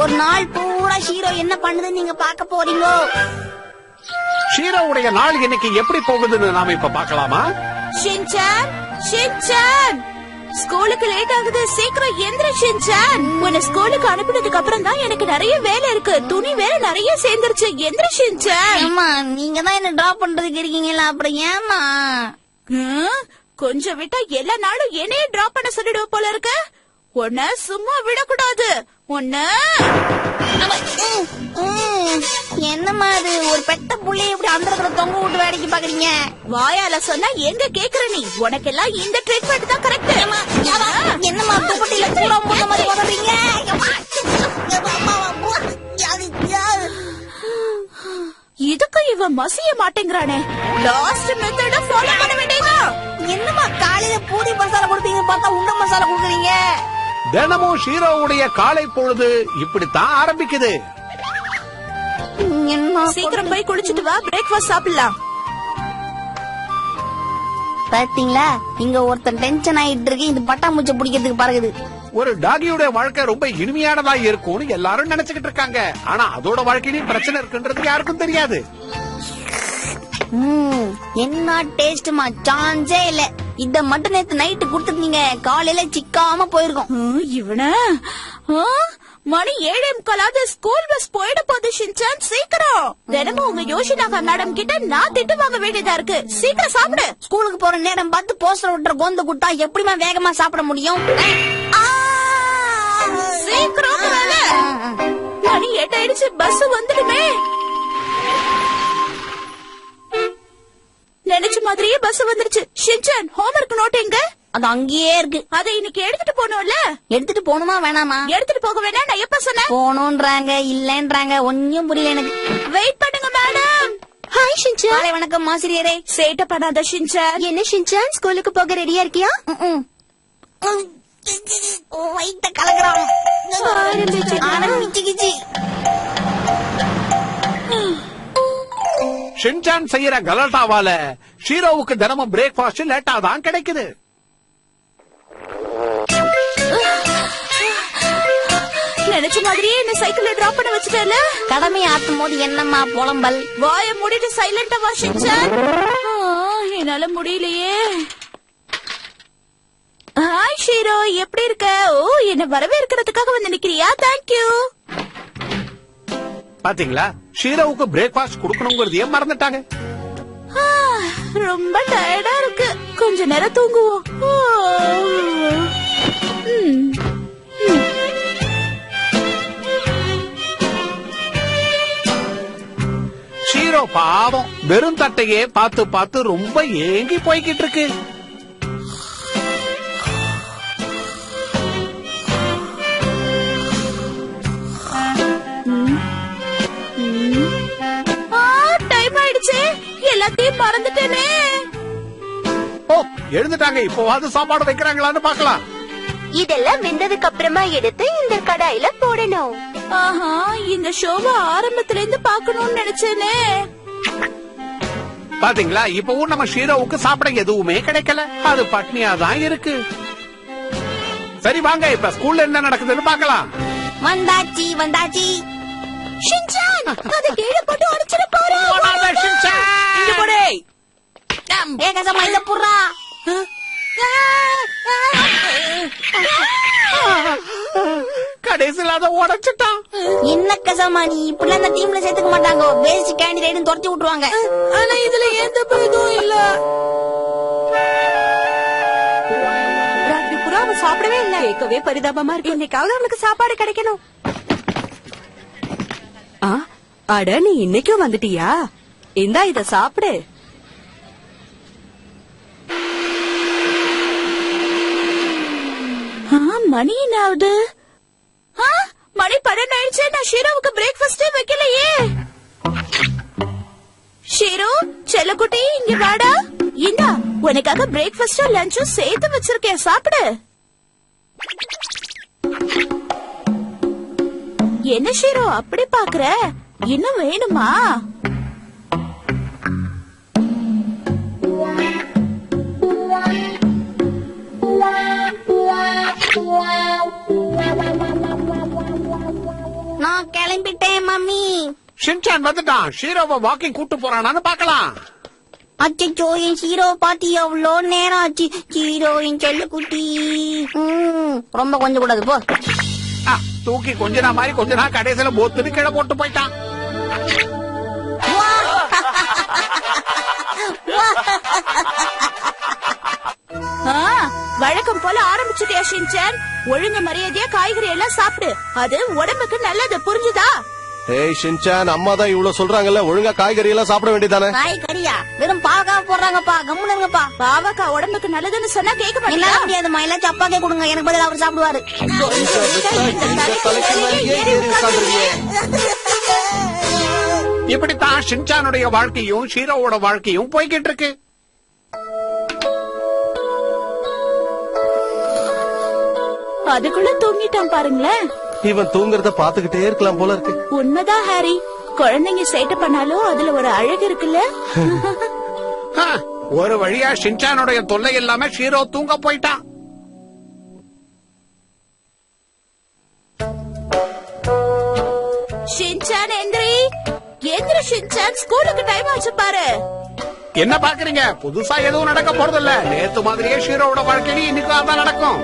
ஒரு நாள் பூரா ஷீரோ என்ன பண்ணுதுன்னு நீங்க பாக்க போறீங்களோ? ஷீரோவுடைய நாள் இன்னைக்கு எப்படி போகுதுன்னு நாம இப்ப பாக்கலாமா? ஷின்சான், ஷின்சான், ஸ்கூலுக்கு லேட் ஆகுது, சீக்கிரம் எந்திர ஷின்சான். உன்னை ஸ்கூலுக்கு அனுப்பினதுக்கு அப்புறம் தான் எனக்கு நிறைய வேலை இருக்கு, துணி வேற நிறைய சேர்ந்துருச்சு. எந்திர ஷின்சான். ஏமா நீங்க தான் என்ன டிராப் பண்றதுக்கு இருக்கீங்களா, அப்புறம் ஏமா? கொஞ்சம் விட்டா எல்லா நாளும் என்னையே டிராப் பண்ண சொல்லிடுவ போல இருக்கு. உன்ன சும்மா விடக்கூடாது. உன்ன என்னமா அது, ஒரு பெட்ட புள்ளைய இப்படி அந்த தொங்க விட்டு வேடிக்கை பாக்குறீங்க? வாயால சொன்னா எங்க கேக்குற நீ? உனக்கெல்லாம் இந்த ட்ரீட்மெண்ட் தான் கரெக்ட். என்னமா துப்பட்டியில பூரா போட்ட மாதிரி போடுறீங்க? இதுக்கு இவன் மசிய மாட்டேங்கிறானே. லாஸ்ட் மெத்தட ஃபாலோ பண்ண வேண்டியதா? என்னமா காலையில பூரி மசாலா கொடுத்தீங்க, பார்த்தா உண்ட மசாலா கொடுக்குறீங்க. தினமும் ஷீரோவுடைய காலை பொழுது இப்படித்தான் ஆரம்பிக்குது. சீக்கிரம் போய் குளிச்சுட்டு வா, பிரேக்ஃபாஸ்ட் சாப்பிடலாம். பாத்தீங்களா, இங்க ஒருத்தன் டென்ஷன் ஆயிட்டு இருக்கு, இந்த பட்டாம்பூச்சை பிடிக்கிறதுக்கு பறகுது. ஒரு டாகியோட வாழ்க்கை ரொம்ப இனிமையானதா இருக்கும்னு எல்லாரும் நினைச்சுக்கிட்டு இருக்காங்க. ஆனா அதோட வாழ்க்கையிலும் பிரச்சனை இருக்குன்றது யாருக்கும் தெரியாது. என்ன டேஸ்ட்மா, சான்ஸே இல்ல. இத மட்டும் நேத்து நைட்டு குடுத்துட்டீங்க, காலையில சிக்காம போயிருக்கோம். இவன மணி 7:45, ஸ்கூல் பஸ் போயிட போகுது. ஷின்சான் சீக்கிரம். தினமும் உங்க யோஷினாகா மேடம் கிட்ட நான் திட்டு வாங்க வேண்டியதா இருக்கு. சீக்கிரம் சாப்பிடு. ஸ்கூலுக்கு போற நேரம் பார்த்து போஸ்டர் விட்டுற கோந்து குட்டா எப்படிமா வேகமா சாப்பிட முடியும்? சீக்கிரம் மணி 8 ஆயிடுச்சு, பஸ் வந்துடுமே. நினைச்ச மாதிரியே பஸ் வந்துருச்சு. ஷின்சான், ஹோம்வொர்க் நோட் எங்க? அது அங்கேயே இருக்கு. அதை இன்னைக்கு எடுத்துட்டு போனோம்ல. எடுத்துட்டு போகணுமா வேணாமா? எடுத்துட்டு போக வேணா, நான் எப்ப சொன்னேன்? போகணும்ன்றாங்க, இல்லன்றாங்க, ஒன்னும் புரியல எனக்கு. வெயிட் பண்ணுங்க மேடம். Hi Shinchan. காலை வணக்கம் ஆசிரியரே. சேட்ட பண்ணாத ஷின்சான். என்ன ஷின்சான், ஸ்கூலுக்கு போக ரெடியா இருக்கியா? வயித்த கலக்குறான். ஆரம்பிச்சுக்கிச்சு. ஷின்சான் செய்யற கலாட்டாவால ஷீரோவுக்கு தினமும் பிரேக்ஃபாஸ்ட் லேட்டா தான் கிடைக்குது. நினைச்ச மாதிரியே என்ன சைக்கிள்ல டிராப் பண்ண வச்சுட்டல. கடமையை ஆட்டும் போது என்னம்மா புலம்பல்? வாய மூடிட்டு சைலண்டா வா ஷின்சான். என்னால முடியலையே. ஹாய் ஷீரோ, எப்படி இருக்க? ஓ, என்ன வரவேற்கிறதுக்காக வந்து நிக்கிறியா? தேங்க்யூ. பாத்தீங்களா, ஷீரோவுக்கு பிரேக்ஃபாஸ்ட் கொடுக்கணுங்கிறதையே மறந்துட்டாங்க. ரொம்ப டயர்டா இருக்கு, கொஞ்ச நேரம் தூங்குவோம். ஷீரோ பாவம் வெறும் தட்டையே பார்த்து பார்த்து ரொம்ப ஏங்கி போய்கிட்டு இருக்கு. டைம் ஆயிடுச்சு, எல்லாத்தையும் மறந்துட்டேனே. ஓ, எழுந்துட்டாங்க. இப்போவாது சாப்பாடு வைக்கிறாங்களான்னு பாக்கலாம். இதெல்லாம் வெந்ததுக்கு அப்புறமா எடுத்து இந்த கடாயில போடணும். ஆஹா, இந்த ஷோவை ஆரம்பத்துல இருந்து பாக்கணும்னு நினைச்சேனே. பாத்தீங்களா, இப்பவும் நம்ம ஷீரோவுக்கு சாப்பிட எதுவுமே கிடைக்கல. அது பட்னியாதான் இருக்கு. சரி வாங்க, இப்ப ஸ்கூல்ல என்ன நடக்குதுன்னு பாக்கலாம். வந்தாச்சி வந்தாச்சி. ஷின்சான், அதை கீழே போட்டு உடைச்சிட போறேன். இங்க போடு. ஏகசமா இத புறா. கடைசியில அதை உடைச்சிட்டான். என்ன கசமா, நீ இப்படி அந்த டீம்ல சேர்த்துக்க மாட்டாங்க, வேஸ்ட் கேண்டிடேட் துரத்தி விட்டுருவாங்க. ஆனா இதுல எந்த பயதும் இல்ல. ராத்திரி புறா அவன் சாப்பிடவே இல்ல. கேட்கவே பரிதாபமா இருக்கு. இன்னைக்காவது அவனுக்கு சாப்பாடு கிடைக்கணும். அட, நீ இன்னைக்கும் வந்துட்டியா? இந்தா இத சாப்பிடு. மணி என்ன ஆகுது? மணி 12 ஆயிடுச்சு. நான் ஷீரோவுக்கு பிரேக்ஃபாஸ்டே வைக்கலையே. ஷீரோ, செல்லக்குட்டி, இங்க வாடா. இந்தா, உனக்காக பிரேக்ஃபாஸ்டும் லஞ்சும் சேர்த்து வச்சிருக்கேன், சாப்பிடு. என்ன ஷீரோ அப்படி பாக்குற? இன்னும் வேணுமா? நான் கிளம்பிட்டேன் மம்மி. ஷின்சான் வந்துட்டான். ஷீரோவை வாக்கிங் கூட்டு போறானான்னு பாக்கலாம். அச்சோ, என் ஹீரோ பாத்தி எவ்வளோ நேரம் ஆச்சு. ஹீரோயின் செல்ல குட்டி. ரொம்ப கொஞ்சம் கூடாது போ. தூக்கி கொஞ்ச நாள் மாதிரி கொஞ்ச நாள் கடைசியில போத்துன்னு கீழே போட்டு போயிட்டான். வழக்கம் போல ஆரம்பிச்சுட்டியா ஷின்சான்? ஒழுங்கு மரியாதையா காய்கறி எல்லாம் சாப்பிடு. அது உடம்புக்கு நல்லது, புரிஞ்சுதா? ஏய் ஷின்சான், அம்மா தான் இவ்வளவு சொல்றாங்கல்ல, ஒழுங்கா காய்கறி எல்லாம் சாப்பிட வேண்டியதானே? காய்கறியா? வெறும் பாவக்கா போடுறாங்கப்பா. கம்முன்னு இருங்கப்பா. பாவக்கா உடம்புக்கு நல்லதுன்னு சொன்னா கேட்க என்னால மாட்டேன். முடியாதுமா. எல்லாம் சப்பாக்கே கொடுங்க, எனக்கு பதில் அவர் சாப்பிடுவாரு. இப்படித்தான் ஷின்சானுடைய வாழ்க்கையும் ஷீரோவோட வாழ்க்கையும் போய்கிட்டு இருக்கு. அதுக்குள்ள தூங்கிட்டான் பாருங்களேன். இவன் தூங்குறத பாத்துக்கிட்டே இருக்கலாம் போல இருக்கு. உண்மைதான் ஹாரி, குழந்தைங்க சேட்டை பண்ணாலும் அதுல ஒரு அழகு இருக்குல்ல. ஒரு வழியா ஷின்சானுடைய தொல்லை இல்லாம ஷீரோ தூங்க போயிட்டான். ஷின்சான் எந்திரி, எந்திரி ஷின்சான், ஸ்கூலுக்கு டைம் ஆச்சு பாரு. என்ன பாக்குறீங்க? புதுசா எதுவும் நடக்க போறதில்ல. நேத்து மாதிரியே ஷீரோவோட வாழ்க்கையில இன்னைக்கு அதான் நடக்கும்.